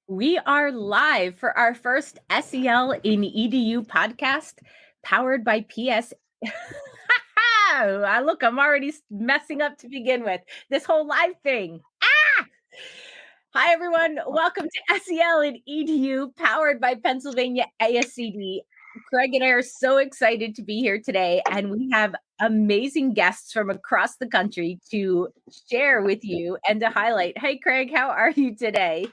We are live for our first SEL in EDU podcast powered by PS. Look, I'm already messing up to begin with this whole live thing. Hi, everyone. Welcome to SEL in EDU powered by Pennsylvania ASCD. Craig and I are so excited to be here today, and we have amazing guests from across the country to share with you and to highlight. Hey, Craig, how are you today?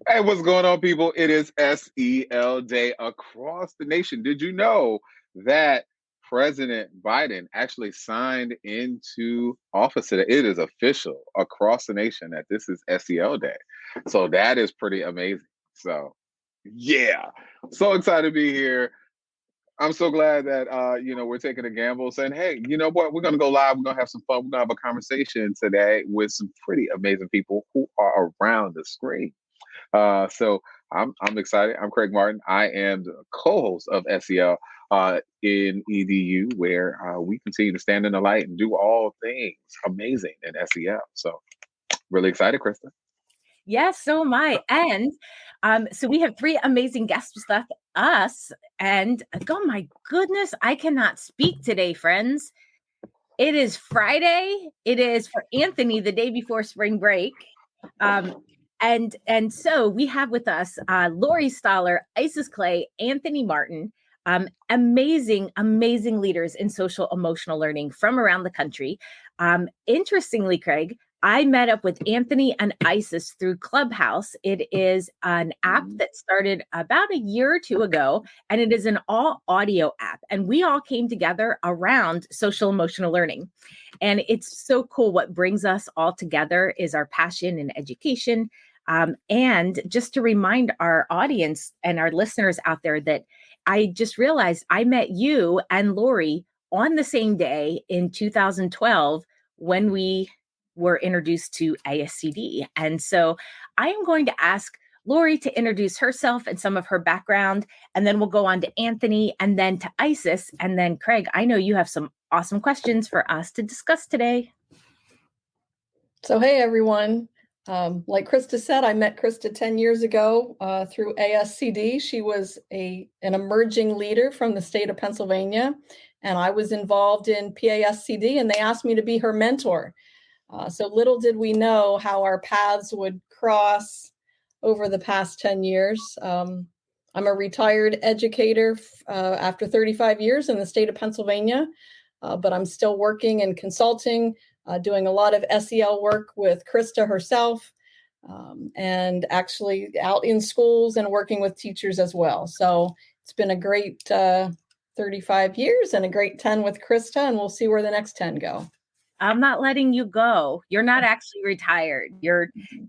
Hey, what's going on, people? It is SEL Day across the nation. Did you know that President Biden actually signed into office today? It is official across the nation that this is SEL Day. So that is pretty amazing. So, yeah, so excited to be here. I'm so glad that we're taking a gamble, saying, "Hey, you know what? We're going to go live. We're going to have some fun. We're going to have a conversation today with some pretty amazing people who are around the screen." So I'm excited. I'm Craig Martin. I am the co-host of SEL in EDU, where we continue to stand in the light and do all things amazing in SEL. So really excited, Krista. Yes, so am I. And so we have three amazing guests with us. And oh my goodness, I cannot speak today, friends. It is Friday. It is for Anthony the day before spring break. And so we have with us Lori Stollar, Ayesis Clay, Anthony Martin, amazing leaders in social emotional learning from around the country. Interestingly, Craig, I met up with Anthony and Ayesis through Clubhouse. It is an app that started about a year or two ago, and it is an all audio app. And we all came together around social emotional learning. And it's so cool. What brings us all together is our passion in education. And just to remind our audience and our listeners out there that I just realized I met you and Lori on the same day in 2012 when we were introduced to ASCD. And so I am going to ask Lori to introduce herself and some of her background, and then we'll go on to Anthony and then to Ayesis. And then Craig, I know you have some awesome questions for us to discuss today. So, hey, everyone. Like Krista said, I met Krista 10 years ago through ASCD. She was an emerging leader from the state of Pennsylvania, and I was involved in PASCD, and they asked me to be her mentor. So little did we know how our paths would cross over the past 10 years. I'm a retired educator after 35 years in the state of Pennsylvania, but I'm still working and consulting, doing a lot of SEL work with Krista herself, and actually out in schools and working with teachers as well. So it's been a great 35 years and a great 10 with Krista, and we'll see where the next 10 go. I'm not letting you go. You're not actually retired.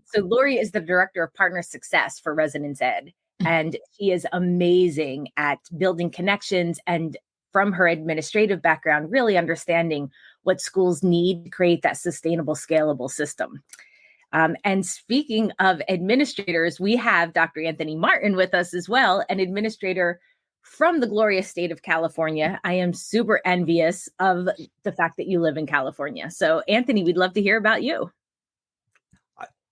So Lori is the director of partner success for Residence Ed, and she is amazing at building connections and from her administrative background, really understanding what schools need to create that sustainable, scalable system. And speaking of administrators, we have Dr. Anthony Martin with us as well, an administrator from the glorious state of California. I am super envious of the fact that you live in California. So Anthony, we'd love to hear about you.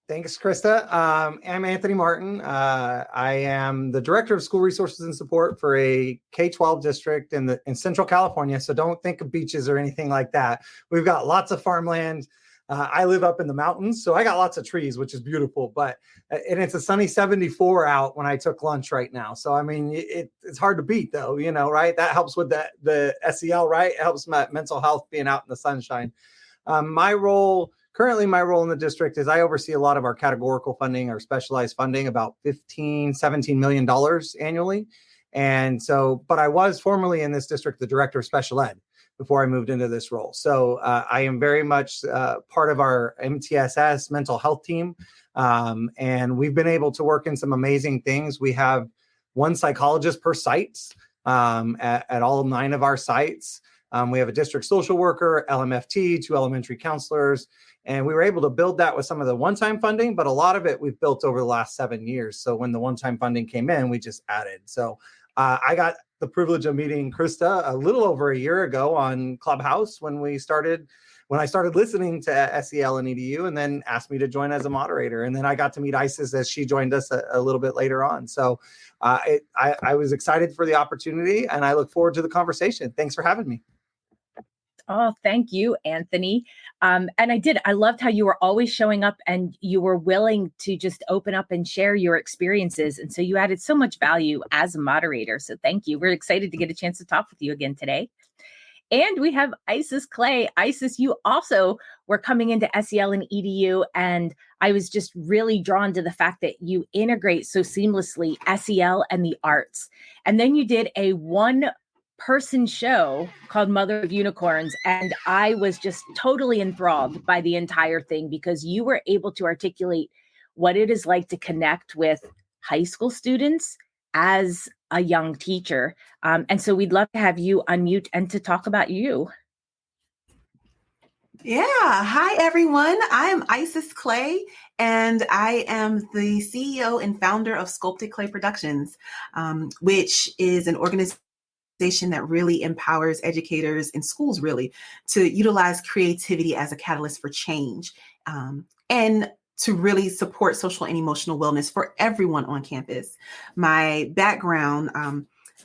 Thanks, Krista. I'm Anthony Martin. I am the Director of School Resources and Support for a K-12 district in Central California. So don't think of beaches or anything like that. We've got lots of farmland. I live up in the mountains, so I got lots of trees, which is beautiful. And it's a sunny 74 out when I took lunch right now. So, I mean, it's hard to beat, though, right? That helps with the SEL, right? It helps my mental health being out in the sunshine. Currently, my role in the district is I oversee a lot of our categorical funding, our specialized funding, about $17 million annually. And so, but I was formerly in this district the director of special ed before I moved into this role. So I am very much part of our MTSS mental health team. And we've been able to work in some amazing things. We have one psychologist per site at all 9 of our sites. We have a district social worker, LMFT, 2 elementary counselors. And we were able to build that with some of the one-time funding, but a lot of it we've built over the last 7 years. So when the one-time funding came in, we just added. So I got the privilege of meeting Krista a little over a year ago on Clubhouse when we started when I started listening to SEL and EDU, and then asked me to join as a moderator. And then I got to meet Ayesis as she joined us a little bit later on. So I was excited for the opportunity, and I look forward to the conversation. Thanks for having me. Oh, thank you, Anthony. And I loved how you were always showing up and you were willing to just open up and share your experiences. And so you added so much value as a moderator. So thank you. We're excited to get a chance to talk with you again today. And we have Ayesis Clay. Ayesis, you also were coming into SEL and EDU, and I was just really drawn to the fact that you integrate so seamlessly SEL and the arts. And then you did a one-person show called Mother of Unicorns, and I was just totally enthralled by the entire thing because you were able to articulate what it is like to connect with high school students as a young teacher. And so we'd love to have you unmute and to talk about you. Yeah. Hi, everyone. I am Ayesis Clay, and I am the CEO and founder of Sculpted Clay Productions, which is an organization that really empowers educators in schools, really, to utilize creativity as a catalyst for change, and to really support social and emotional wellness for everyone on campus. My background,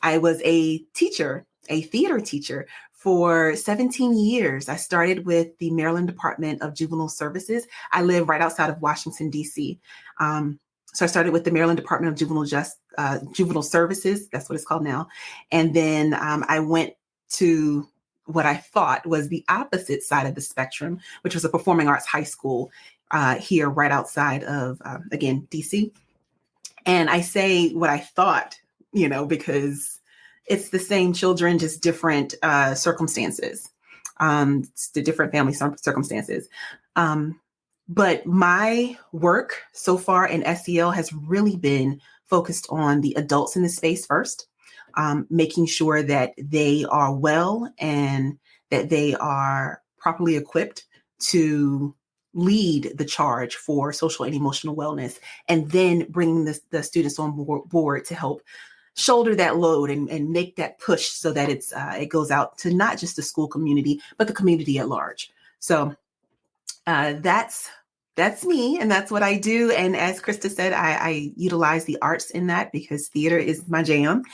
I was a teacher, a theater teacher for 17 years. I started with the Maryland Department of Juvenile Services. I live right outside of Washington, D.C. So I started with the Maryland Department of Juvenile Services. That's what it's called now. And then I went to what I thought was the opposite side of the spectrum, which was a performing arts high school here right outside of, again, DC. And I say what I thought, because it's the same children, just different circumstances, it's the different family circumstances. But my work so far in SEL has really been focused on the adults in the space first, making sure that they are well and that they are properly equipped to lead the charge for social and emotional wellness, and then bringing the students on board to help shoulder that load and make that push so that it goes out to not just the school community, but the community at large. So that's me, and that's what I do. And as Krista said, I utilize the arts in that because theater is my jam,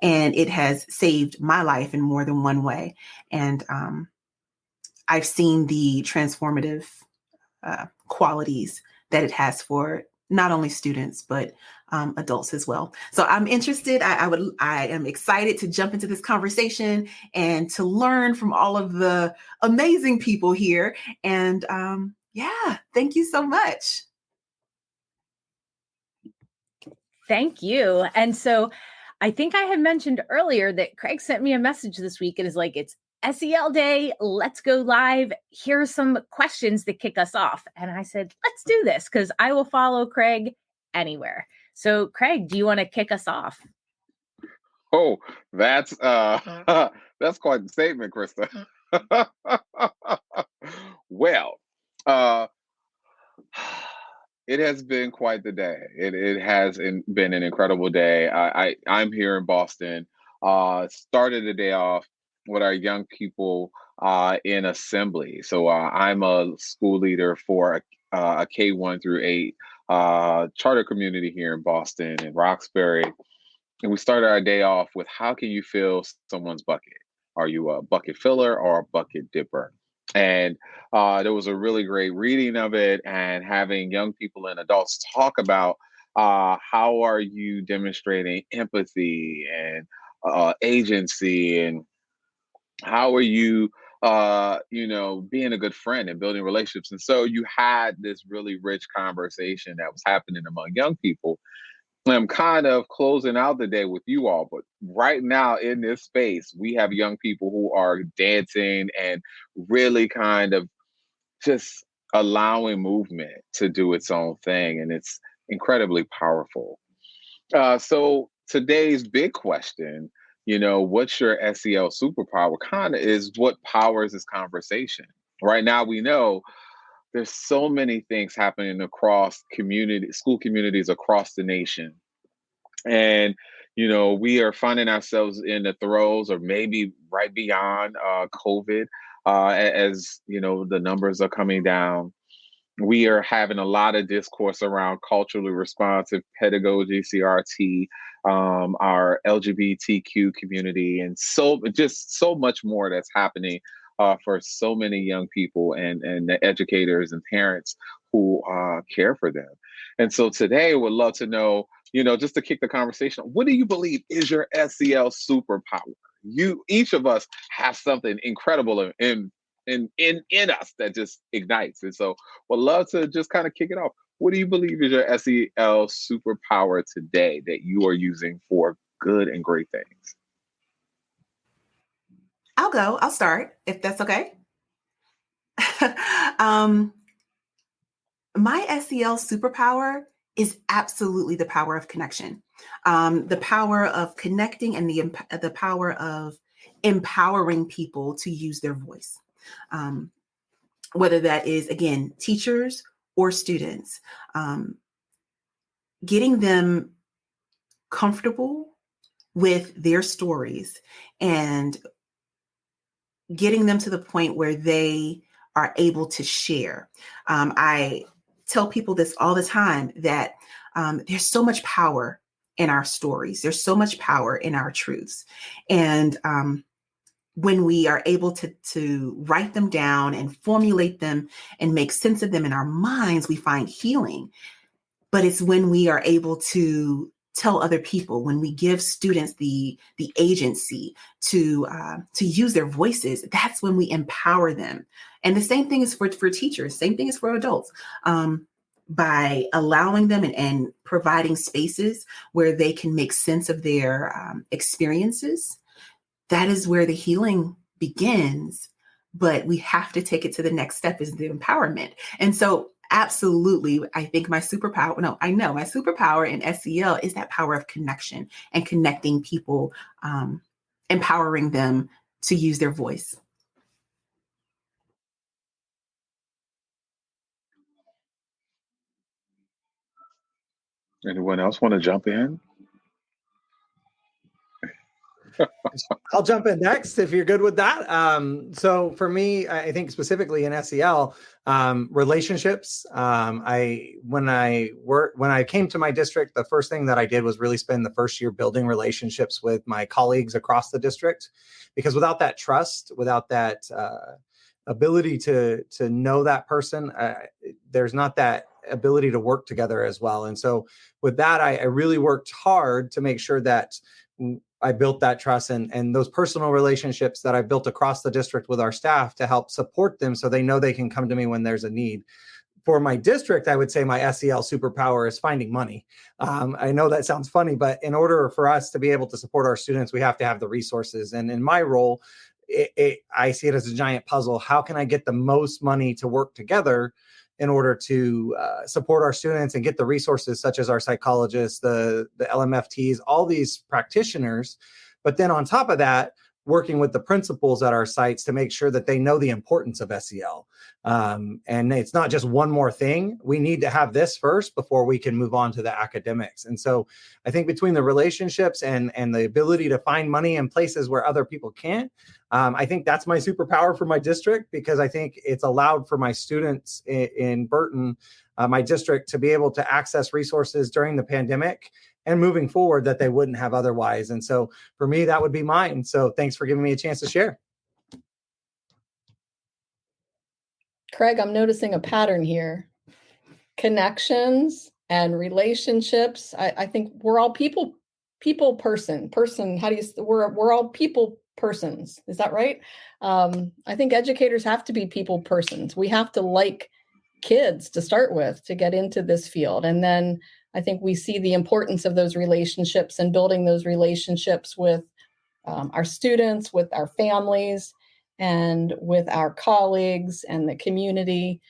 and it has saved my life in more than one way. And I've seen the transformative qualities that it has for not only students, but adults as well. So I'm interested. I am excited to jump into this conversation and to learn from all of the amazing people here. And thank you so much. Thank you. And so I think I had mentioned earlier that Craig sent me a message this week and is like, it's SEL Day, let's go live. Here are some questions that kick us off. And I said, let's do this because I will follow Craig anywhere. So Craig, do you want to kick us off? Oh, that's that's quite the statement, Krista. Well, it has been quite the day. It has been an incredible day. I'm here in Boston. Started the day off with our young people in assembly. So I'm a school leader for a K-1 through 8 charter community here in Boston and Roxbury. And we started our day off with how can you fill someone's bucket? Are you a bucket filler or a bucket dipper? And there was a really great reading of it and having young people and adults talk about how are you demonstrating empathy and agency, and how are you, being a good friend and building relationships. And so you had this really rich conversation that was happening among young people. I'm kind of closing out the day with you all, but right now in this space, we have young people who are dancing and really kind of just allowing movement to do its own thing. And it's incredibly powerful. So today's big question, what's your SEL superpower, kind of is what powers this conversation. Right now, we know there's so many things happening across school communities across the nation. And, we are finding ourselves in the throes or maybe right beyond COVID. as you know, the numbers are coming down. We are having a lot of discourse around culturally responsive pedagogy, CRT, our LGBTQ community, and just so much more that's happening for so many young people and the educators and parents who care for them. And so today, would love to know, just to kick the conversation, what do you believe is your SEL superpower? Each of us have something incredible in us that just ignites. And so would love to just kind of kick it off. What do you believe is your SEL superpower today that you are using for good and great things? I'll start if that's okay. My SEL superpower is absolutely the power of connection, the power of connecting, and the power of empowering people to use their voice. Whether that is, again, teachers or students, getting them comfortable with their stories and getting them to the point where they are able to share. I tell people this all the time, that there's so much power in our stories. There's so much power in our truths. And when we are able to write them down and formulate them and make sense of them in our minds, we find healing. But it's when we are able to tell other people, when we give students the agency to use their voices, that's when we empower them. And the same thing is for teachers, same thing is for adults. By allowing them and providing spaces where they can make sense of their experiences, that is where the healing begins. But we have to take it to the next step, is the empowerment. And so absolutely, I think my superpower in SEL is that power of connection and connecting people, empowering them to use their voice. Anyone else want to jump in? I'll jump in next if you're good with that. So for me, I think specifically in SEL, relationships. When I came to my district, the first thing that I did was really spend the first year building relationships with my colleagues across the district, because without that trust, without that ability to know that person, there's not that ability to work together as well. And so with that, I really worked hard to make sure that I built that trust and those personal relationships that I built across the district with our staff to help support them so they know they can come to me when there's a need. For my district, I would say my SEL superpower is finding money. I know that sounds funny, but in order for us to be able to support our students, we have to have the resources. And in my role, I see it as a giant puzzle. How can I get the most money to work together in order to support our students and get the resources such as our psychologists, the LMFTs, all these practitioners. But then on top of that, working with the principals at our sites to make sure that they know the importance of SEL. And it's not just one more thing. We need to have this first before we can move on to the academics. And so I think between the relationships and the ability to find money in places where other people can't, I think that's my superpower for my district, because I think it's allowed for my students in Burton, my district, to be able to access resources during the pandemic and moving forward that they wouldn't have otherwise. And so for me, that would be mine. So thanks for giving me a chance to share. Craig, I'm noticing a pattern here. Connections and relationships. I think we're all person. How do you? We're all people persons. Is that right? I think educators have to be people persons. We have to like kids to start with to get into this field, and then I think we see the importance of those relationships and building those relationships with our students, with our families, and with our colleagues and the community.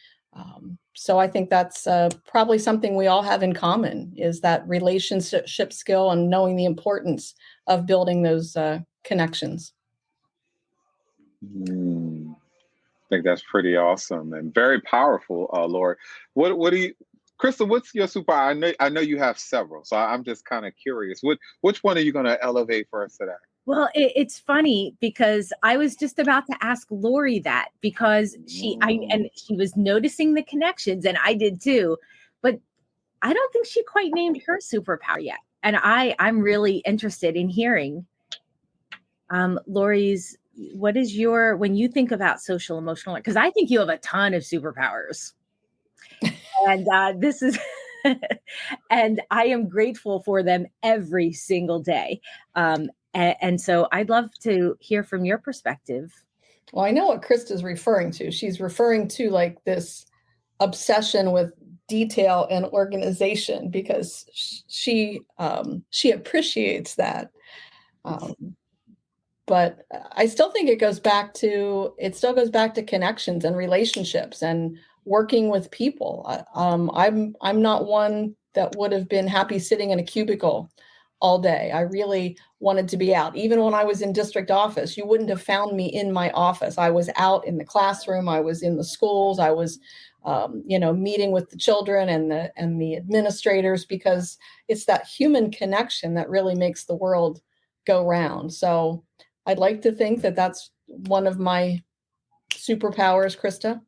So I think that's probably something we all have in common, is that relationship skill and knowing the importance of building those connections. I think that's pretty awesome and very powerful, Lord. What do you, Krista, what's your superpower? I know you have several, so I'm just kind of curious. Which one are you going to elevate for us today? Well, it's funny because I was just about to ask Lori that because she was noticing the connections and I did too, but I don't think she quite named her superpower yet. And I'm really interested in hearing Lori's, what is your, when you think about social emotional, because I think you have a ton of superpowers. And this is, and I am grateful for them every single day. And so I'd love to hear from your perspective. Well, I know what Krista's referring to. She's referring to like this obsession with detail and organization because she appreciates that. But I still think it still goes back to connections and relationships and working with people. I'm not one that would have been happy sitting in a cubicle all day. I really wanted to be out. Even when I was in district office, you wouldn't have found me in my office. I was out in the classroom. I was in the schools. I was, meeting with the children and the administrators, because it's that human connection that really makes the world go round. So I'd like to think that that's one of my superpowers, Krista.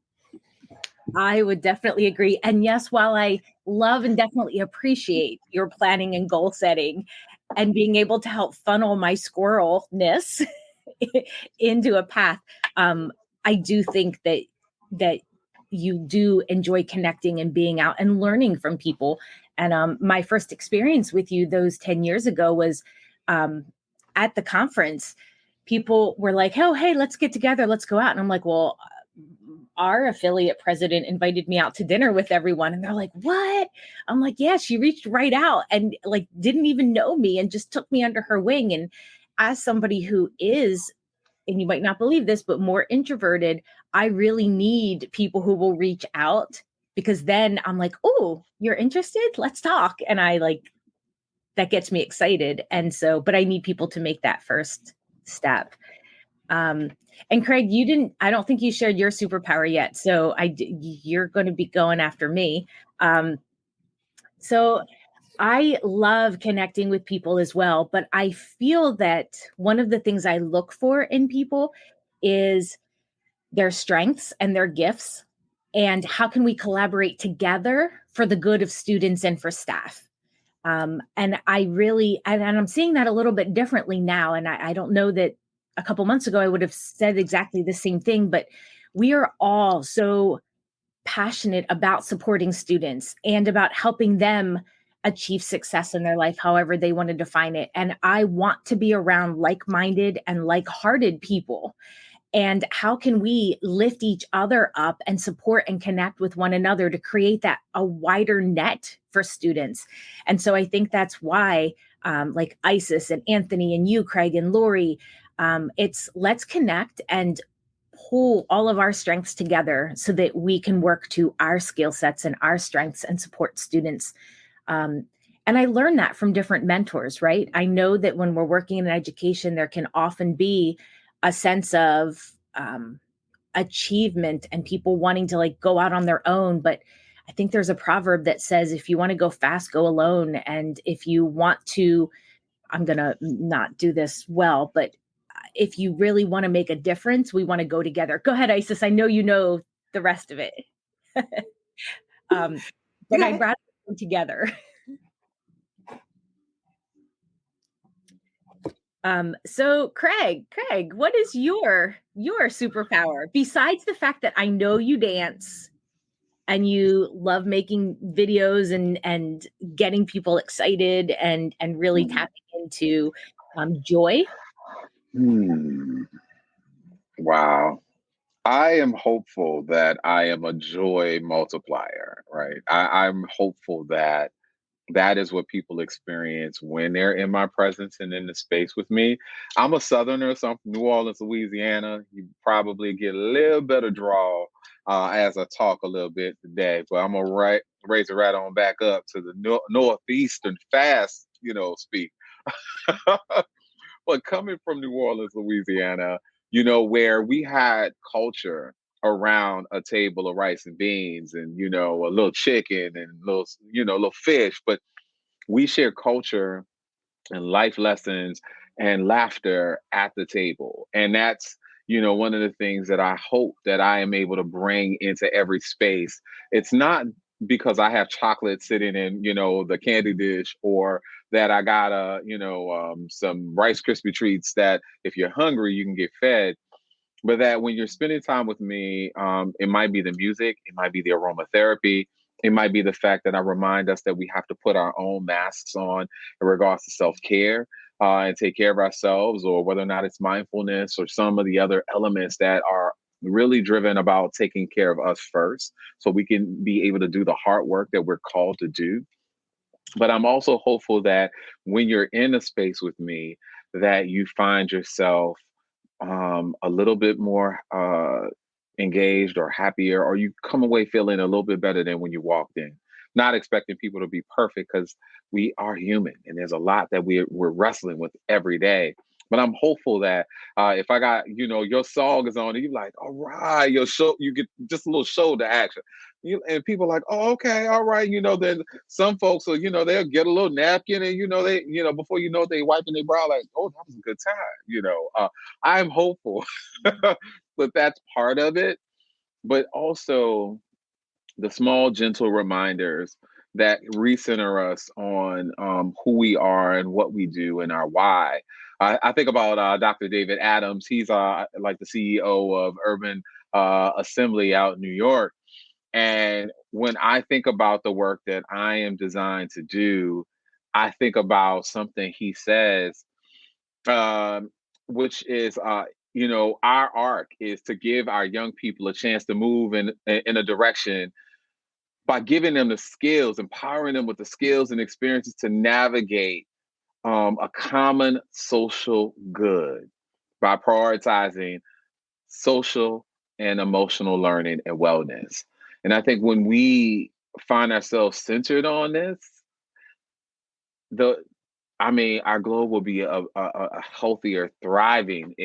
I would definitely agree. And yes, while I love and definitely appreciate your planning and goal setting and being able to help funnel my squirrelness into a path, I do think that you do enjoy connecting and being out and learning from people. And my first experience with you those 10 years ago was at the conference. People were like, oh, hey, let's get together. Let's go out. And I'm like, well, our affiliate president invited me out to dinner with everyone. And they're like, what? I'm like, yeah, she reached right out and like didn't even know me and just took me under her wing. And as somebody who is, and you might not believe this, but more introverted, I really need people who will reach out, because then I'm like, oh, you're interested? Let's talk. And that gets me excited. And so, but I need people to make that first step. And Craig, I don't think you shared your superpower yet. So you're going to be going after me. So I love connecting with people as well, but I feel that one of the things I look for in people is their strengths and their gifts, and how can we collaborate together for the good of students and for staff. And I'm seeing that a little bit differently now. And I don't know that a couple months ago I would have said exactly the same thing, but we are all so passionate about supporting students and about helping them achieve success in their life, however they want to define it. And I want to be around like-minded and like-hearted people. And how can we lift each other up and support and connect with one another to create a wider net for students? And so I think that's why like Ayesis and Anthony and you, Craig and Lori, let's connect and pull all of our strengths together so that we can work to our skill sets and our strengths and support students. And I learned that from different mentors, right? I know that when we're working in education, there can often be a sense of achievement and people wanting to like go out on their own. But I think there's a proverb that says, if you want to go fast, go alone. And if you want to, I'm going to not do this well, but if you really want to make a difference, we want to go together. Go ahead, Ayesis. I know you know the rest of it. But I'd rather go together. So Craig, what is your superpower besides the fact that I know you dance and you love making videos and getting people excited and really tapping into joy? Wow. I am hopeful that I am a joy multiplier, right? I'm hopeful that that is what people experience when they're in my presence and in the space with me. I'm a Southerner, so I'm from New Orleans, Louisiana. You probably get a little bit of draw as I talk a little bit today, but I'm gonna raise it right on back up to the northeastern fast, speak. But coming from New Orleans, Louisiana, where we had culture around a table of rice and beans and, a little chicken and little fish, but we share culture and life lessons and laughter at the table. And that's, you know, one of the things that I hope that I am able to bring into every space. It's not because I have chocolate sitting in, you know, the candy dish, or that I got some Rice Krispie treats that if you're hungry, you can get fed. But that when you're spending time with me, it might be the music, it might be the aromatherapy, it might be the fact that I remind us that we have to put our own masks on in regards to self-care, and take care of ourselves, or whether or not it's mindfulness or some of the other elements that are really driven about taking care of us first so we can be able to do the hard work that we're called to do. But I'm also hopeful that when you're in a space with me, that you find yourself a little bit more engaged or happier, or you come away feeling a little bit better than when you walked in. Not expecting people to be perfect, because we are human and there's a lot that we're wrestling with every day. But I'm hopeful that if I got, you know, your song is on, and you're like, all right, your show, you get just a little shoulder action. And people are like, oh, okay, all right. You know, then some folks will, you know, they'll get a little napkin, and, you know, they, you know, before you know it, they wiping their brow like, oh, that was a good time. You know, I'm hopeful that that's part of it, but also the small, gentle reminders that recenter us on who we are and what we do and our why. I think about Dr. David Adams. He's like the CEO of Urban Assembly out in New York. And when I think about the work that I am designed to do, I think about something he says, um, which is, you know, our arc is to give our young people a chance to move in a direction by giving them the skills, empowering them with the skills and experiences to navigate a common social good by prioritizing social and emotional learning and wellness. And I think when we find ourselves centered on this, the I mean, our globe will be a healthier, thriving,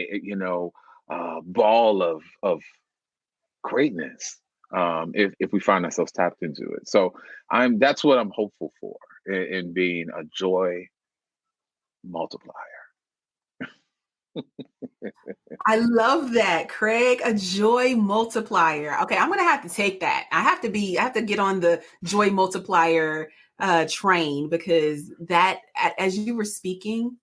ball of greatness, if we find ourselves tapped into it. So that's what I'm hopeful for in being a joy multiplier. I love that, Craig. A joy multiplier. Okay, I'm gonna have to take that. I have to get on the joy multiplier train, because that, as you were speaking,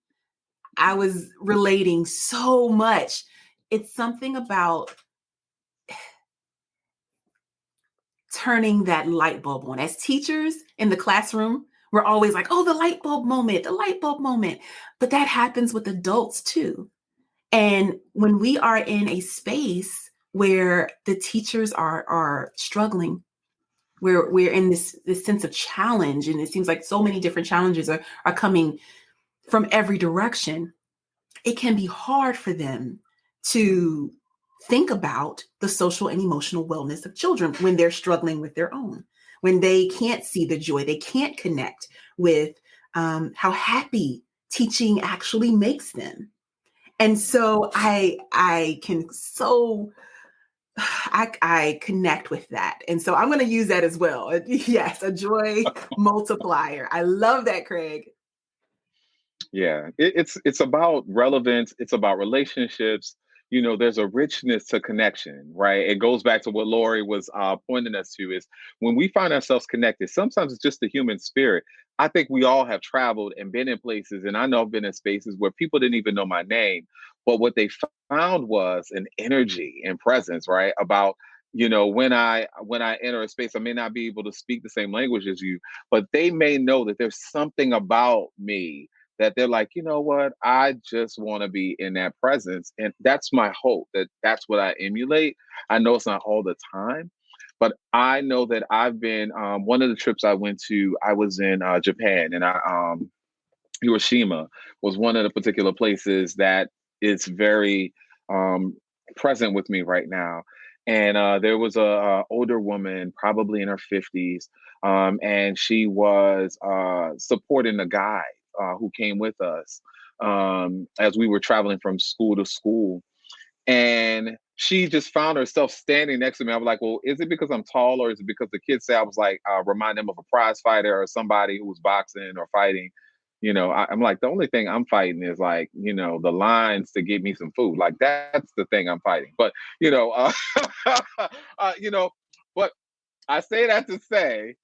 I was relating so much. It's something about turning that light bulb on. As teachers in the classroom, we're always like, oh, the light bulb moment, the light bulb moment. But that happens with adults too. And when we are in a space where the teachers are struggling, where we're in this sense of challenge, and it seems like so many different challenges are coming from every direction, it can be hard for them to think about the social and emotional wellness of children when they're struggling with their own, when they can't see the joy, they can't connect with how happy teaching actually makes them. And so I connect with that. And so I'm going to use that as well. Yes, a joy multiplier. I love that, Craig. Yeah, it's about relevance. It's about relationships. You know, there's a richness to connection, right? It goes back to what Lori was pointing us to, is when we find ourselves connected, sometimes it's just the human spirit. I think we all have traveled and been in places, and I know I've been in spaces where people didn't even know my name, but what they found was an energy and presence, right? About, you know, when I enter a space, I may not be able to speak the same language as you, but they may know that there's something about me that they're like, you know what, I just want to be in that presence. And that's my hope, that that's what I emulate. I know it's not all the time, but I know that I've been, one of the trips I went to, I was in Japan, and Hiroshima was one of the particular places that is very um, present with me right now. And there was a older woman, probably in her 50s, and she was supporting a guy who came with us as we were traveling from school to school. And she just found herself standing next to me. I was like, well, is it because I'm tall, or is it because the kids say I was like, remind them of a prize fighter or somebody who was boxing or fighting? I'm like, the only thing I'm fighting is like, the lines to get me some food. Like that's the thing I'm fighting. But, you know, but I say that to say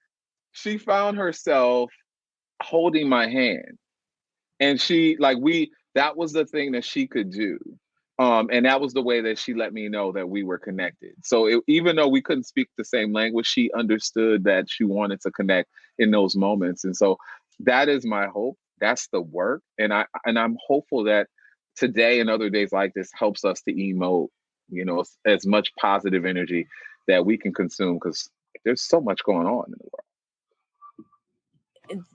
she found herself holding my hand, and she like that was the thing that she could do. And that was the way that she let me know that we were connected. So even though we couldn't speak the same language, she understood that she wanted to connect in those moments. And so that is my hope. That's the work. And I'm hopeful that today and other days like this helps us to emote, as much positive energy that we can consume, because there's so much going on in the world.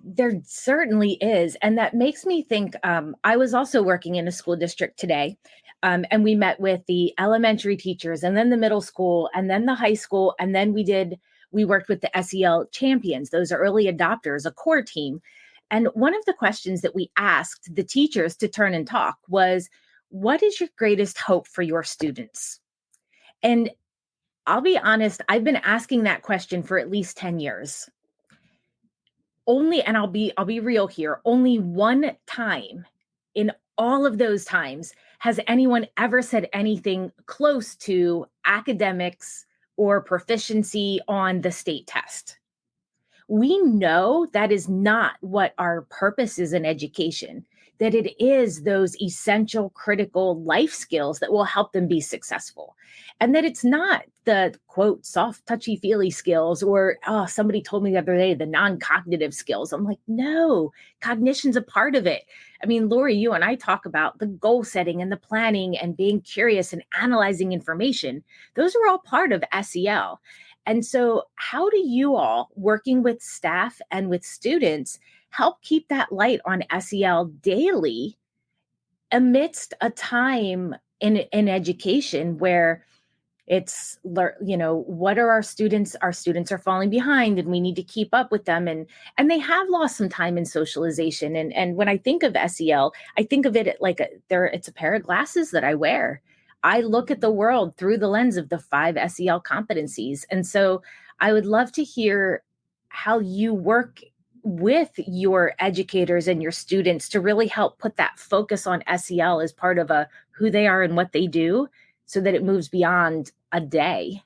There certainly is. And that makes me think, I was also working in a school district today, and we met with the elementary teachers and then the middle school and then the high school. And then we worked with the SEL champions, those are early adopters, a core team. And one of the questions that we asked the teachers to turn and talk was, what is your greatest hope for your students? And I'll be honest, I've been asking that question for at least 10 years. And I'll be real here, only one time in all of those times has anyone ever said anything close to academics or proficiency on the state test. We know that is not what our purpose is in education, that it is those essential, critical life skills that will help them be successful. And that it's not the quote, soft, touchy feely skills, or somebody told me the other day, the non-cognitive skills. I'm like, no, cognition's a part of it. I mean, Lori, you and I talk about the goal setting and the planning and being curious and analyzing information. Those are all part of SEL. And so how do you all, working with staff and with students, help keep that light on SEL daily amidst a time in education where it's, what are our students? Our students are falling behind and we need to keep up with them. And they have lost some time in socialization. And when I think of SEL, I think of it like it's a pair of glasses that I wear. I look at the world through the lens of the 5 SEL competencies. And so I would love to hear how you work with your educators and your students to really help put that focus on SEL as part of who they are and what they do, so that it moves beyond a day.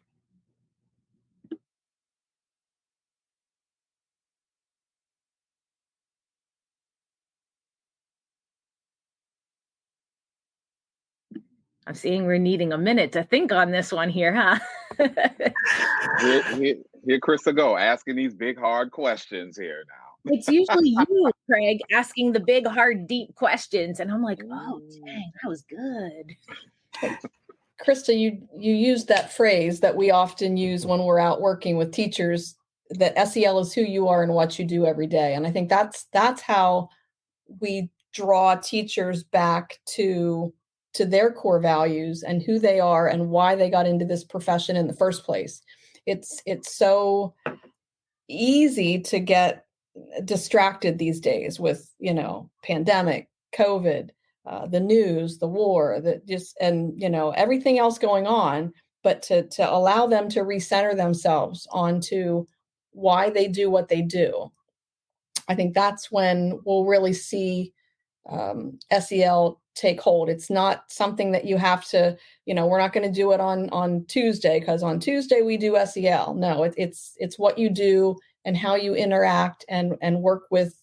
I'm seeing we're needing a minute to think on this one here, huh? Here Krista go, asking these big, hard questions here now. It's usually you, Craig, asking the big, hard, deep questions. And I'm like, oh, dang, that was good. Krista, you used that phrase that we often use when we're out working with teachers, that SEL is who you are and what you do every day. And I think that's how we draw teachers back to their core values and who they are and why they got into this profession in the first place. It's so easy to get distracted these days with, pandemic, COVID, the news, the war, everything else going on, but to allow them to recenter themselves onto why they do what they do. I think that's when we'll really see SEL take hold. It's not something that you have to, we're not going to do it on Tuesday because on Tuesday we do SEL. No, it's what you do and how you interact and work with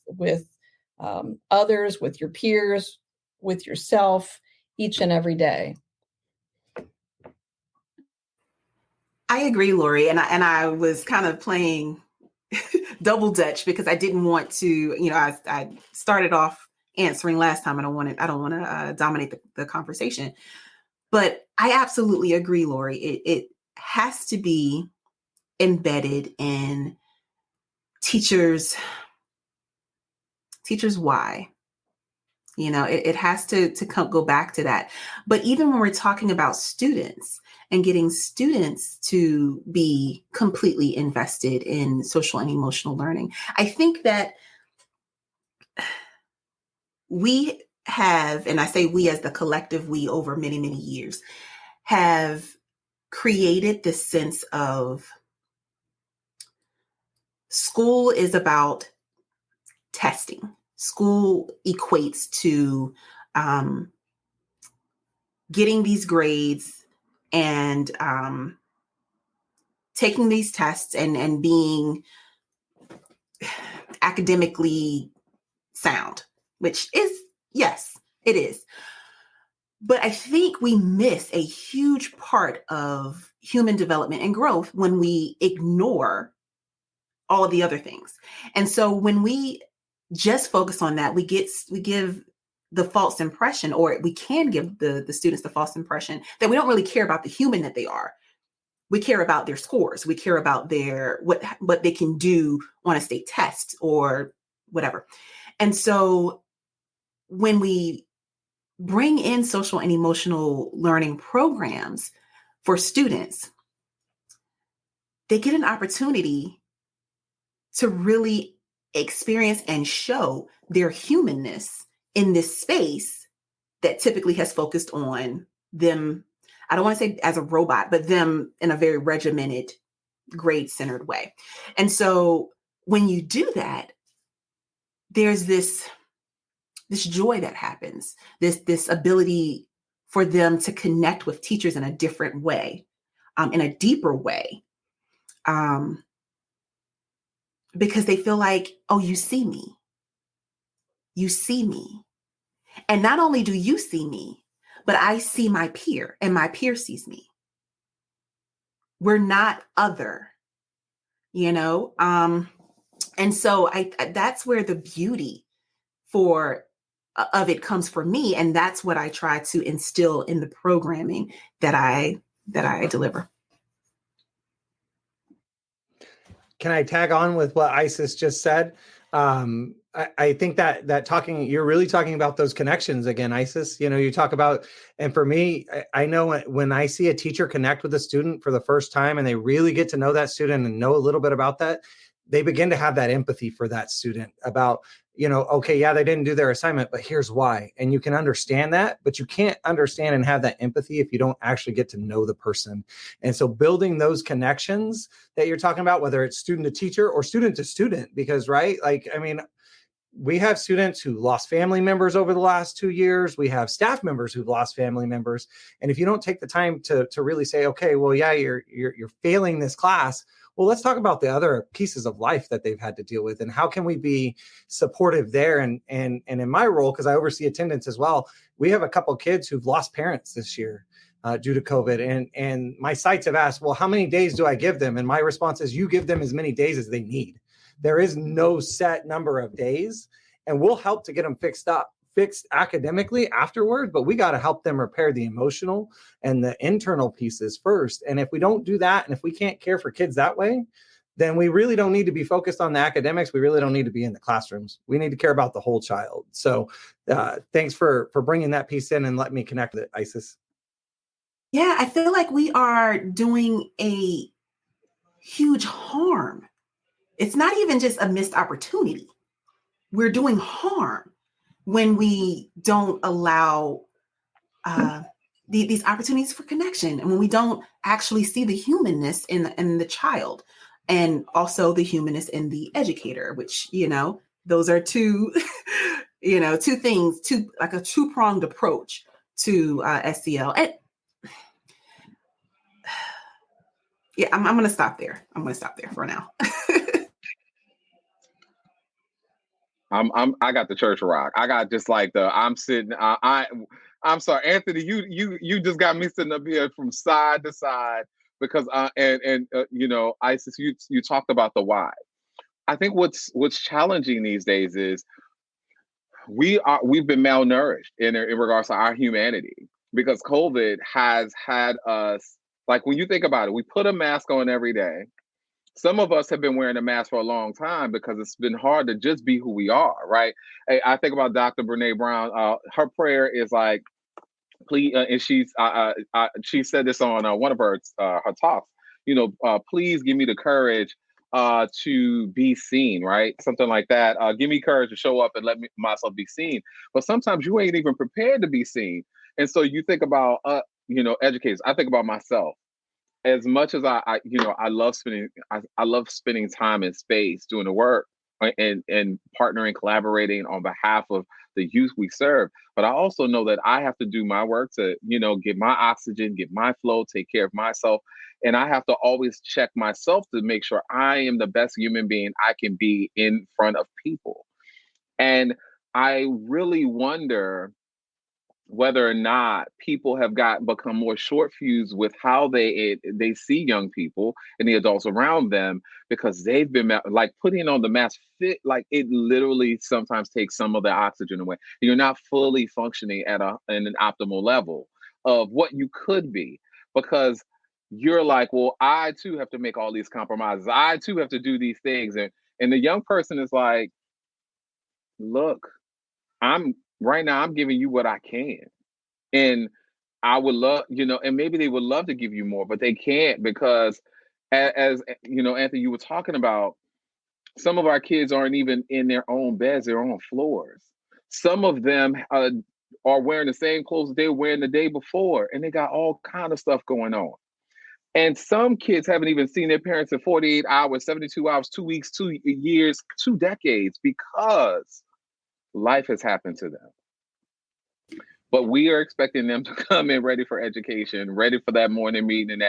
others, with your peers, with yourself each and every day. I agree, Lori. And I was kind of playing double dutch because I didn't want to, I started off answering last time. I don't want to dominate the conversation, but I absolutely agree, Lori. It has to be embedded in teachers' why. It has to go back to that. But even when we're talking about students and getting students to be completely invested in social and emotional learning, I think that we have, and I say we as the collective we over many, many years, have created this sense of school is about testing. school equates to getting these grades and taking these tests and being academically sound, which is, yes, it is. But I think we miss a huge part of human development and growth when we ignore all of the other things. And so when we just focus on that, we give the false impression, or we can give the students the false impression that we don't really care about the human that they are. We care about their scores. We care about their what they can do on a state test or whatever. And so when we bring in social and emotional learning programs for students, they get an opportunity to really experience and show their humanness in this space that typically has focused on them. I don't want to say as a robot, but them in a very regimented, grade-centered way. And so when you do that, there's this joy that happens, this ability for them to connect with teachers in a different way, in a deeper way, because they feel like, oh, you see me. You see me. And not only do you see me, but I see my peer and my peer sees me. We're not other, you know? And so that's where the beauty of it comes for me. And that's what I try to instill in the programming that I deliver. Can I tag on with what Ayesis just said? I think that you're really talking about those connections again, Ayesis. You know, you talk about, and for me, I know when I see a teacher connect with a student for the first time and they really get to know that student and know a little bit about that, they begin to have that empathy for that student about, you know, okay, yeah, they didn't do their assignment, but here's why. And you can understand that, but you can't understand and have that empathy if you don't actually get to know the person. And so building those connections that you're talking about, whether it's student to teacher or student to student, because, right, like, I mean, we have students who lost family members over the last 2 years. We have staff members who've lost family members. And if you don't take the time to really say, okay, well, yeah, you're failing this class. Well, let's talk about the other pieces of life that they've had to deal with and how can we be supportive there. And in my role, because I oversee attendance as well, we have a couple of kids who've lost parents this year due to COVID. And my sites have asked, well, how many days do I give them? And my response is, you give them as many days as they need. There is no set number of days, and we'll help to get them fixed academically afterward, but we got to help them repair the emotional and the internal pieces first. And if we don't do that, and if we can't care for kids that way, then we really don't need to be focused on the academics. We really don't need to be in the classrooms. We need to care about the whole child. So thanks for bringing that piece in and letting me connect with it, Ayesis. Yeah, I feel like we are doing a huge harm. It's not even just a missed opportunity. We're doing harm when we don't allow these opportunities for connection, and when we don't actually see the humanness in the child, and also the humanness in the educator, which, you know, those are two, two things, like a two-pronged approach to SEL. And yeah, I'm going to stop there. I'm going to stop there for now. I got the church rock. I got just like I'm sitting. I'm sorry, Anthony. You just got me sitting up here from side to side because Ayesis, you talked about the why. I think what's challenging these days is we've been malnourished in regards to our humanity because COVID has had us, like, when you think about it, we put a mask on every day. Some of us have been wearing a mask for a long time because it's been hard to just be who we are, right? I think about Dr. Brene Brown. Her prayer is like, please, and she said this on one of her talks. Please give me the courage to be seen, right? Something like that. Give me courage to show up and let myself be seen. But sometimes you ain't even prepared to be seen, and so you think about educators. I think about myself. As much as I love spending time in space doing the work, and partnering, collaborating on behalf of the youth we serve. But I also know that I have to do my work to, get my oxygen, get my flow, take care of myself. And I have to always check myself to make sure I am the best human being I can be in front of people. And I really wonder whether or not people have become more short fused with how they see young people and the adults around them, because they've been like putting on the mask fit, like it literally sometimes takes some of the oxygen away. You're not fully functioning in an optimal level of what you could be, because you're like, well, I too have to make all these compromises. I too have to do these things. And the young person is like, look, right now I'm giving you what I can. And I would love, and maybe they would love to give you more, but they can't, because as Anthony, you were talking about, some of our kids aren't even in their own beds, they're on floors. Some of them are wearing the same clothes they were wearing the day before, and they got all kind of stuff going on. And some kids haven't even seen their parents in 48 hours, 72 hours, 2 weeks, 2 years, 2 decades, because life has happened to them. But we are expecting them to come in ready for education, ready for that morning meeting.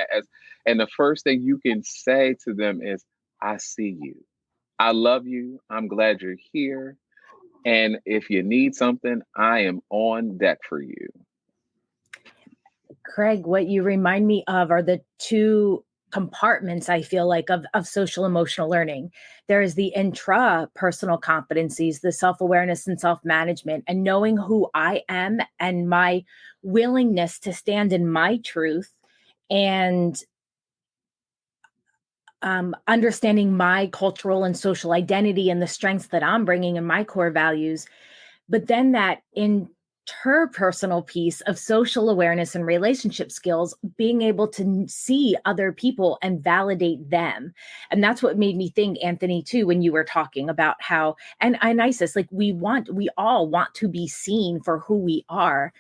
And the first thing you can say to them is, I see you. I love you. I'm glad you're here. And if you need something, I am on deck for you. Craig, what you remind me of are the two compartments, I feel like, of social emotional learning. There is the intrapersonal competencies, the self-awareness and self-management, and knowing who I am and my willingness to stand in my truth, and understanding my cultural and social identity and the strengths that I'm bringing and my core values. But then that interpersonal piece of social awareness and relationship skills, being able to see other people and validate them. And that's what made me think, Anthony, too, when you were talking about how, and Isis, like we all want to be seen for who we are.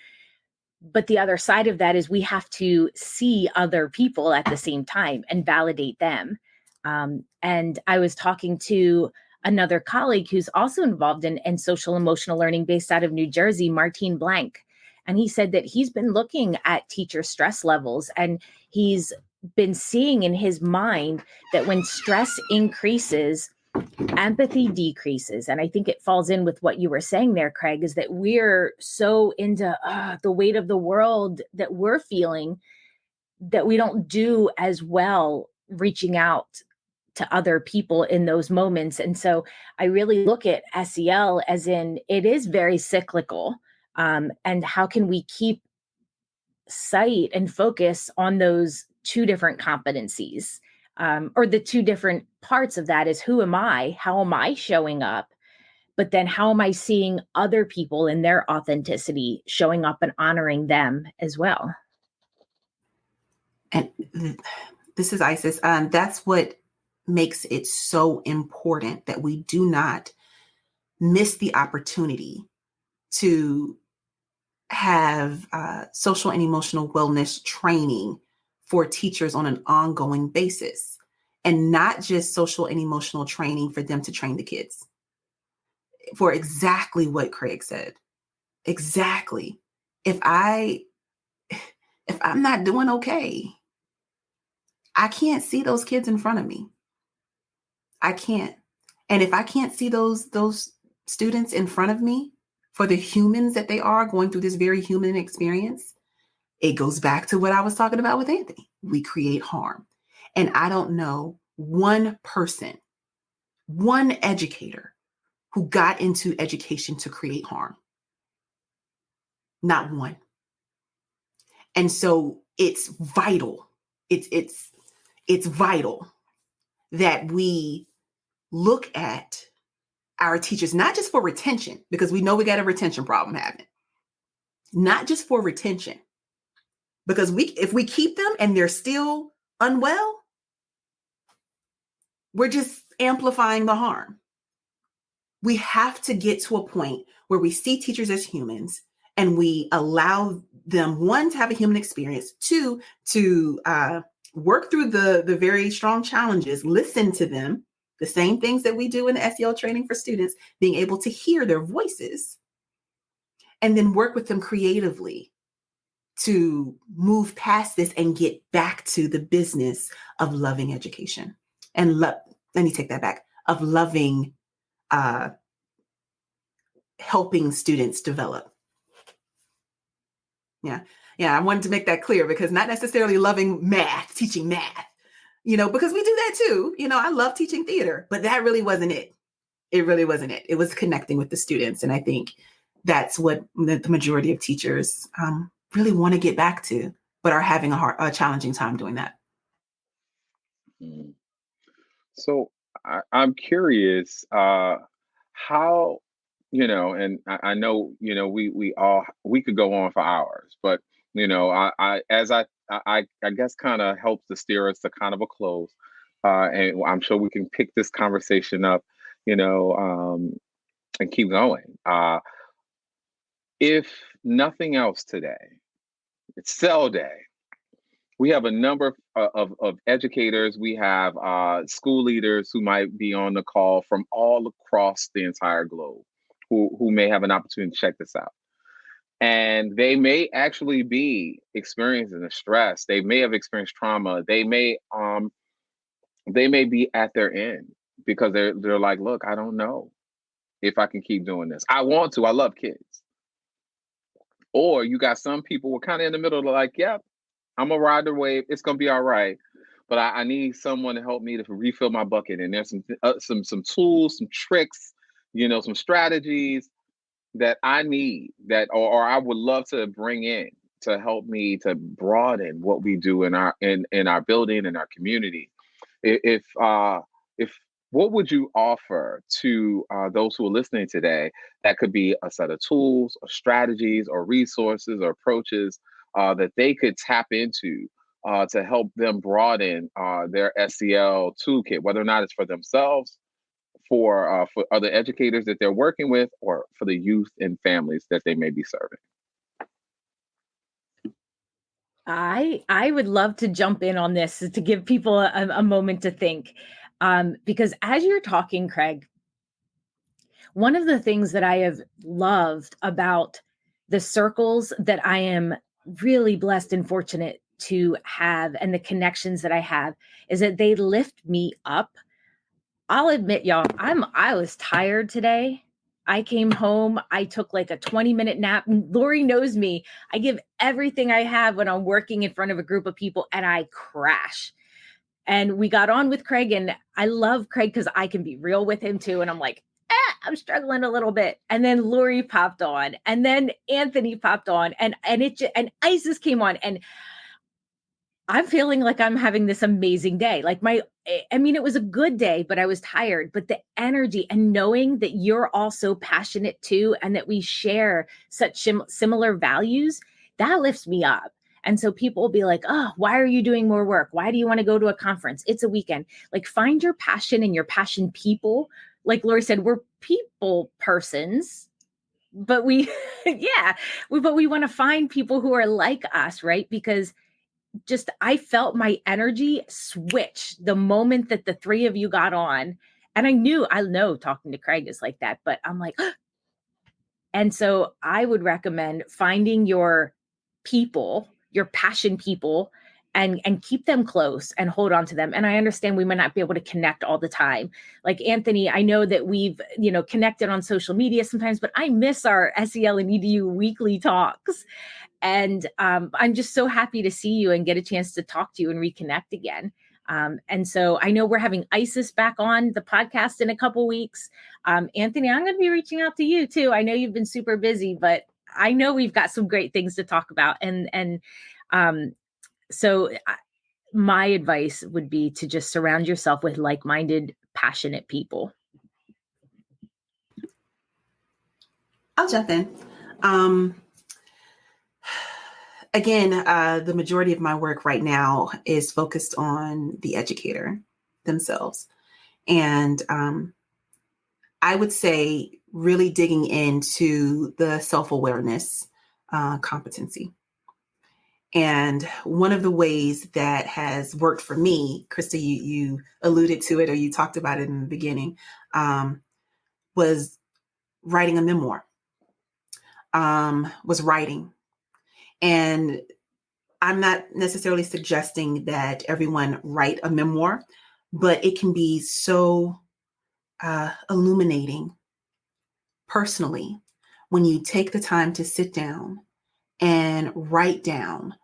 But the other side of that is we have to see other people at the same time and validate them. And I was talking to another colleague who's also involved in social emotional learning based out of New Jersey, Martine Blank. And he said that he's been looking at teacher stress levels, and he's been seeing in his mind that when stress increases, empathy decreases. And I think it falls in with what you were saying there, Craig, is that we're so into the weight of the world that we're feeling that we don't do as well reaching out to other people in those moments. And so I really look at SEL as in, it is very cyclical. And how can we keep sight and focus on those two different competencies, or the two different parts of that is, who am I? How am I showing up? But then how am I seeing other people in their authenticity, showing up and honoring them as well? And this is Isis. That's what makes it so important that we do not miss the opportunity to have social and emotional wellness training for teachers on an ongoing basis, and not just social and emotional training for them to train the kids. For exactly what Craig said. Exactly. If I'm not doing okay, I can't see those kids in front of me. I can't. And if I can't see those students in front of me for the humans that they are going through this very human experience, it goes back to what I was talking about with Anthony. We create harm. And I don't know one person, one educator who got into education to create harm. Not one. And so it's vital. It's vital that we look at our teachers, not just for retention, because we know we got a retention problem happening. Not just for retention, because if we keep them and they're still unwell, we're just amplifying the harm. We have to get to a point where we see teachers as humans and we allow them, one, to have a human experience, two, to work through the very strong challenges, listen to them, the same things that we do in the SEL training for students, being able to hear their voices and then work with them creatively to move past this and get back to the business of loving education and let me take that back, of loving helping students develop. Yeah. I wanted to make that clear, because not necessarily loving math, teaching math, because we do that too. I love teaching theater, but that really wasn't it. It really wasn't it. It was connecting with the students. And I think that's what the majority of teachers really want to get back to, but are having a challenging time doing that. So I'm curious how, and I know, we could go on for hours, but I guess kind of helps to steer us to kind of a close, and I'm sure we can pick this conversation up, and keep going. If nothing else today, it's SEL Day. We have a number of educators. We have school leaders who might be on the call from all across the entire globe who may have an opportunity to check this out. And they may actually be experiencing the stress. They may have experienced trauma. They may be at their end because they're like, look, I don't know if I can keep doing this. I want to. I love kids. Or you got some people who are kind of in the middle, like, yep. I'm gonna ride the wave. It's gonna be all right, but I need someone to help me to refill my bucket. And there's some tools, some tricks, some strategies that I need or I would love to bring in to help me to broaden what we do in our building, in our community. If what would you offer to those who are listening today? That could be a set of tools, or strategies, or resources, or approaches that they could tap into to help them broaden their SEL toolkit, whether or not it's for themselves, for other educators that they're working with, or for the youth and families that they may be serving. I would love to jump in on this to give people a moment to think, because as you're talking, Craig, one of the things that I have loved about the circles that I am really blessed and fortunate to have, and the connections that I have, is that they lift me up. I'll admit, y'all, I was tired today. I came home, I took like a 20-minute nap. Lori knows me. I give everything I have when I'm working in front of a group of people, and I crash. And we got on with Craig, and I love Craig because I can be real with him too. And I'm like, I'm struggling a little bit. And then Lori popped on, and then Anthony popped on, and Isis came on, and I'm feeling like I'm having this amazing day. Like it was a good day, but I was tired. But the energy and knowing that you're also passionate too, and that we share such similar values, that lifts me up. And so people will be like, oh, why are you doing more work? Why do you want to go to a conference? It's a weekend. Like, find your passion and your passion people. Like Lori said, we're people persons, but we want to find people who are like us, right? Because I felt my energy switch the moment that the three of you got on. And I know talking to Craig is like that, but I'm like, and so I would recommend finding your people, your passion people, and keep them close and hold on to them. And I understand we might not be able to connect all the time. Like Anthony, I know that we've, connected on social media sometimes, but I miss our SEL and EDU weekly talks. And I'm just so happy to see you and get a chance to talk to you and reconnect again. And so I know we're having Isis back on the podcast in a couple weeks. Anthony, I'm going to be reaching out to you too. I know you've been super busy, but I know we've got some great things to talk about. So my advice would be to just surround yourself with like-minded, passionate people. I'll jump in. Again, the majority of my work right now is focused on the educator themselves. And I would say really digging into the self-awareness competency. And one of the ways that has worked for me, Krista, you alluded to it, or you talked about it in the beginning, was writing a memoir, was writing. And I'm not necessarily suggesting that everyone write a memoir, but it can be so illuminating personally when you take the time to sit down and write down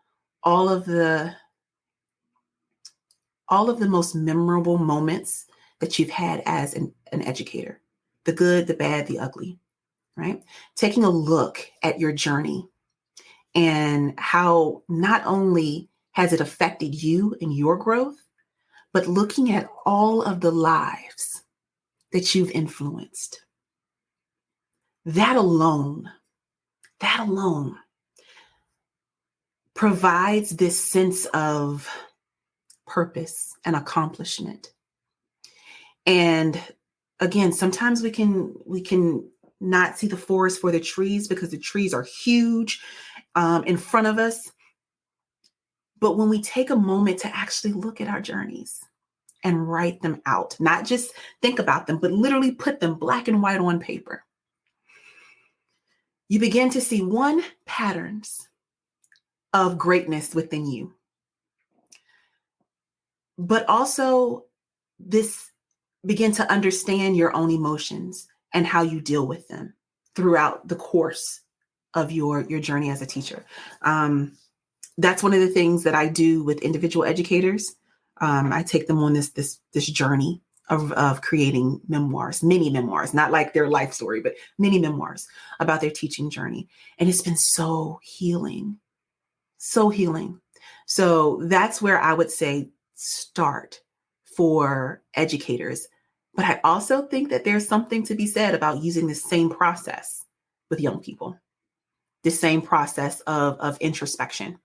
all of the most memorable moments that you've had as an educator, the good, the bad, the ugly, right? Taking a look at your journey and how not only has it affected you and your growth, but looking at all of the lives that you've influenced. That alone provides this sense of purpose and accomplishment. And again, sometimes we can not see the forest for the trees because the trees are huge in front of us. But when we take a moment to actually look at our journeys and write them out, not just think about them, but literally put them black and white on paper, you begin to see patterns of greatness within you, but also begin to understand your own emotions and how you deal with them throughout the course of your journey as a teacher. That's one of the things that I do with individual educators. I take them on this journey of creating memoirs, mini memoirs, not like their life story, but mini memoirs about their teaching journey. And it's been so healing, so healing. So that's where I would say start for educators. But I also think that there's something to be said about using the same process with young people, the same process of introspection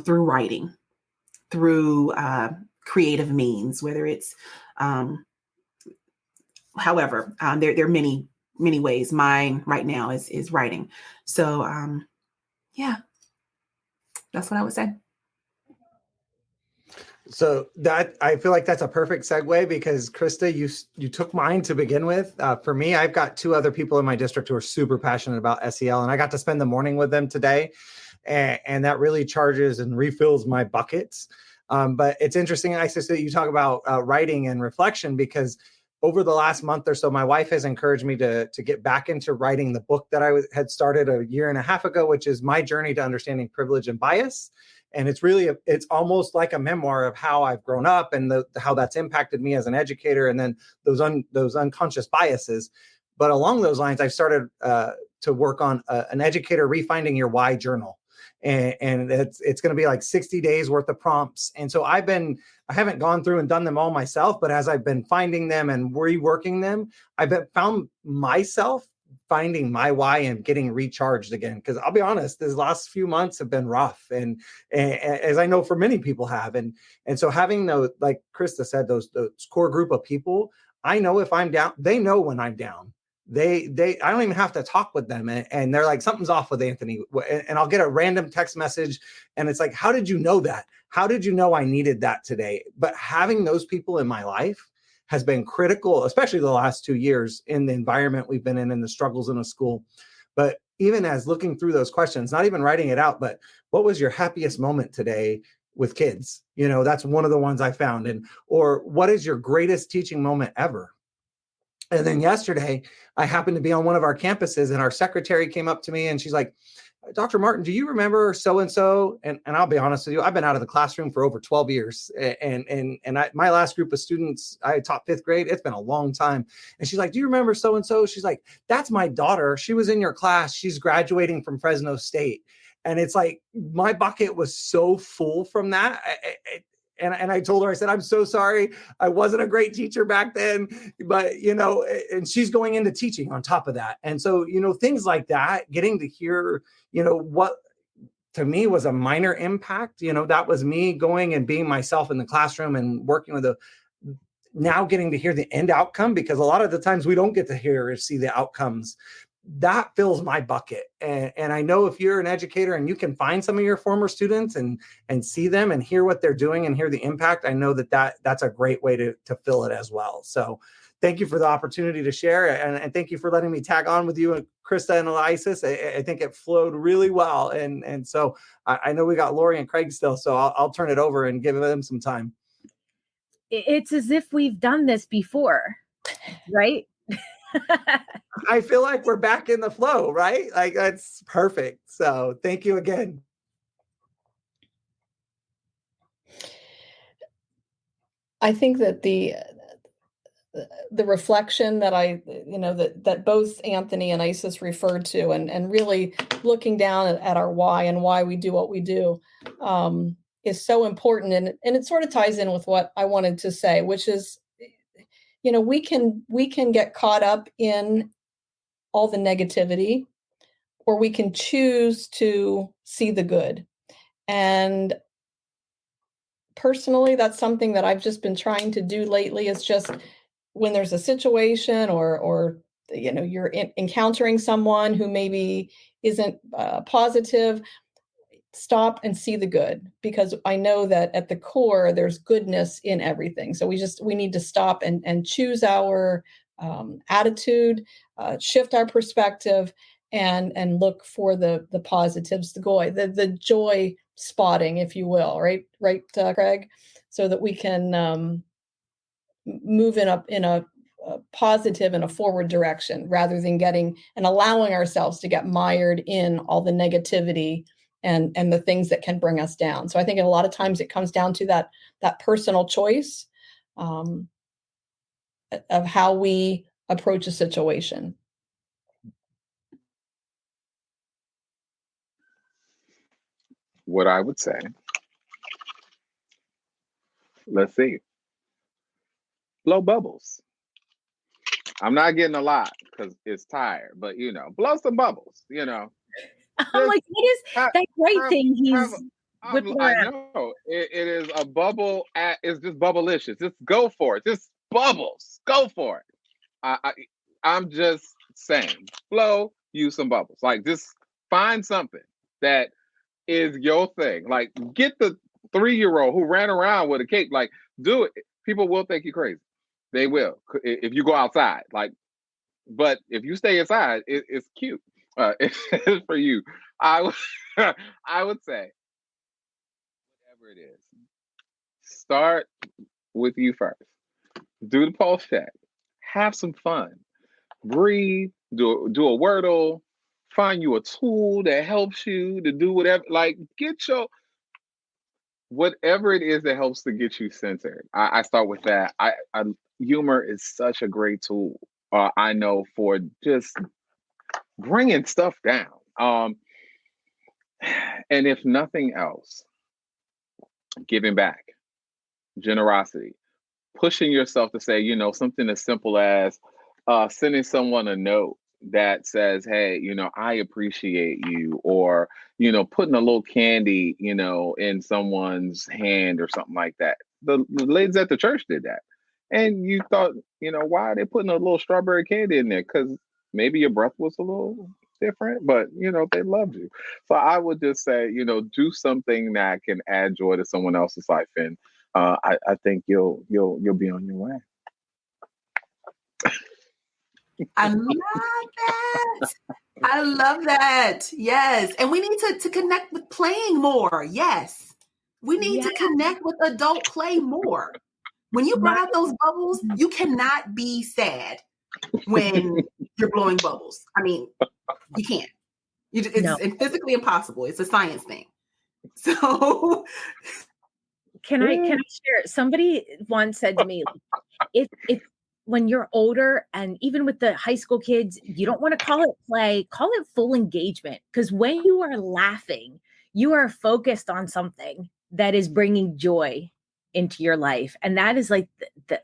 through writing, through creative means, whether it's, however, there are many ways. Mine right now is writing. So yeah, that's what I would say. So that, I feel like that's a perfect segue because Krista, you took mine to begin with. For me, I've got two other people in my district who are super passionate about SEL, and I got to spend the morning with them today, and that really charges and refills my buckets. But it's interesting, Isis, that you talk about writing and reflection, because over the last month or so, my wife has encouraged me to get back into writing the book that I had started a year and a half ago, which is My Journey to Understanding Privilege and Bias. And it's really, it's almost like a memoir of how I've grown up and how that's impacted me as an educator, and then those unconscious biases. But along those lines, I've started to work on an educator refinding your why journal. And it's going to be like 60 days worth of prompts. And so I haven't gone through and done them all myself, but as I've been finding them and reworking them, I've found myself finding my why and getting recharged again. Because I'll be honest, these last few months have been rough, and as I know for many people have. And so having those, like Krista said, those core group of people, I know if I'm down, they know when I'm down. I don't even have to talk with them, and they're like, something's off with Anthony, and I'll get a random text message, and it's like, how did you know that? How did you know I needed that today? But having those people in my life has been critical, especially the last 2 years in the environment we've been in and the struggles in the school. But even as looking through those questions, not even writing it out, but what was your happiest moment today with kids? That's one of the ones I found. Or what is your greatest teaching moment ever? And then yesterday, I happened to be on one of our campuses, and our secretary came up to me and she's like, Dr. Martin, do you remember so-and-so? And I'll be honest with you, I've been out of the classroom for over 12 years. And my last group of students, I taught 5th grade. It's been a long time. And she's like, do you remember so-and-so? She's like, that's my daughter. She was in your class. She's graduating from Fresno State. And it's like, my bucket was so full from that. And I told her, I said, I'm so sorry. I wasn't a great teacher back then, but, and she's going into teaching on top of that. And so, things like that, getting to hear, what to me was a minor impact, that was me going and being myself in the classroom and working with now getting to hear the end outcome, because a lot of the times we don't get to hear or see the outcomes. that fills my bucket. And I know if you're an educator and you can find some of your former students and see them and hear what they're doing and hear the impact, I know that's a great way to fill it as well. So thank you for the opportunity to share. And thank you for letting me tag on with you and Krista and Ayesis. I think it flowed really well. And so I know we got Lori and Craig still, so I'll turn it over and give them some time. It's as if we've done this before, right? I feel like we're back in the flow, right? Like that's perfect. So thank you again. I think that the reflection that that both Anthony and Ayesis referred to, and really looking down at our why and why we do what we do, is so important. And it sort of ties in with what I wanted to say, which is, we can get caught up in all the negativity, or we can choose to see the good. And personally, that's something that I've just been trying to do lately, is just when there's a situation or you're encountering someone who maybe isn't positive, stop and see the good, because I know that at the core there's goodness in everything. So we need to stop and choose our attitude, shift our perspective, and look for the positives, the joy spotting, if you will, right, Craig, so that we can move in a positive and a forward direction, rather than getting and allowing ourselves to get mired in all the negativity and the things that can bring us down. So I think a lot of times it comes down to that personal choice of how we approach a situation. What I would say, let's see, blow bubbles. I'm not getting a lot because it's tired, but blow some bubbles. I'm like, what is that great thing he's whipping around? I know it is a bubble. It's just bubblicious. Just go for it. Just bubbles. Go for it. I'm just saying, blow you some bubbles. Like, just find something that is your thing. Like, get the 3-year-old who ran around with a cake. Like, do it. People will think you crazy. They will if you go outside. Like, but if you stay inside, it's cute. It's for you. I would say, whatever it is, start with you first. Do the pulse check. Have some fun. Breathe. Do a Wordle. Find you a tool that helps you to do whatever. Like, get your whatever it is that helps to get you centered. I start with that. Humor is such a great tool. I know, for just bringing stuff down. And if nothing else, giving back, generosity, pushing yourself to say, something as simple as sending someone a note that says, hey, I appreciate you, or, putting a little candy, in someone's hand or something like that. The ladies at the church did that. And you thought, why are they putting a little strawberry candy in there? Because maybe your breath was a little different, but they loved you. So I would just say, do something that can add joy to someone else's life, and I think you'll be on your way. I love that. I love that. Yes, and we need to connect with playing more. Yes, we need to connect with adult play more. When you brought out those bubbles, you cannot be sad when you're blowing bubbles. I mean, you can't. It's physically impossible. It's a science thing. So, can I share? Somebody once said to me, if when you're older, and even with the high school kids, you don't want to call it play, call it full engagement. Because when you are laughing, you are focused on something that is bringing joy into your life. And that is like the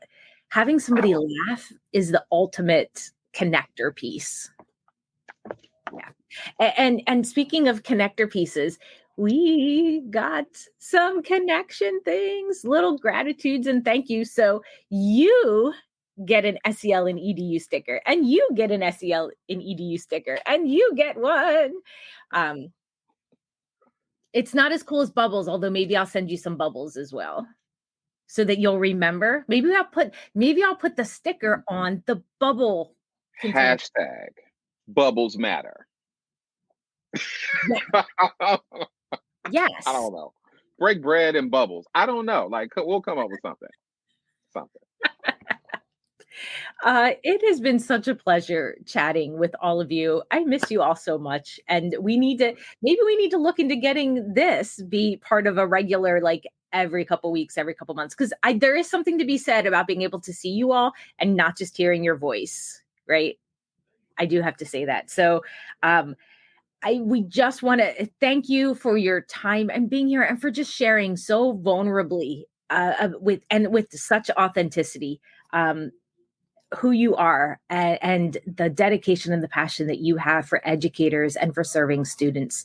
having somebody laugh is the ultimate connector piece. Yeah. And speaking of connector pieces, we got some connection things, little gratitudes and thank you. So you get an SEL and EDU sticker, and you get an SEL and EDU sticker, and you get one. It's not as cool as bubbles, although maybe I'll send you some bubbles as well, so that you'll remember. Maybe I'll put the sticker on the bubble container. Hashtag bubbles matter. Yes. I don't know. Break bread and bubbles. I don't know. Like, we'll come up with something. It has been such a pleasure chatting with all of you. I miss you all so much. And we need to look into getting this be part of a regular, like every couple weeks, every couple months. Because there is something to be said about being able to see you all and not just hearing your voice, right? I do have to say that. So we just want to thank you for your time and being here and for just sharing so vulnerably with such authenticity who you are and the dedication and the passion that you have for educators and for serving students.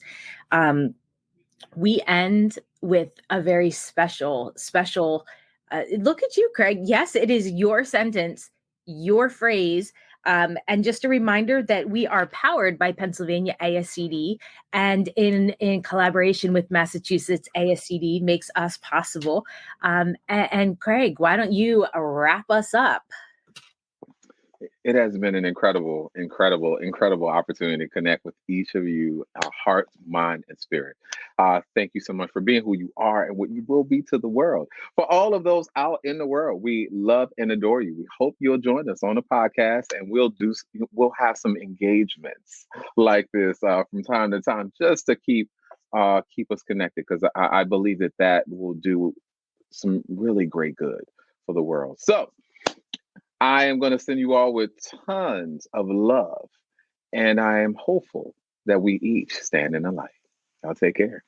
We end with a very special look at you, Craig. Yes, it is your sentence, your phrase. And just a reminder that we are powered by Pennsylvania ASCD, and in collaboration with Massachusetts ASCD makes us possible. And Craig, why don't you wrap us up? It has been an incredible opportunity to connect with each of you, heart, mind, and spirit. Thank you so much for being who you are and what you will be to the world. For all of those out in the world, we love and adore you. We hope you'll join us on the podcast, and we'll have some engagements like this from time to time, just to keep us connected, because I believe that will do some really great good for the world. So I am going to send you all with tons of love, and I am hopeful that we each stand in the light. Y'all take care.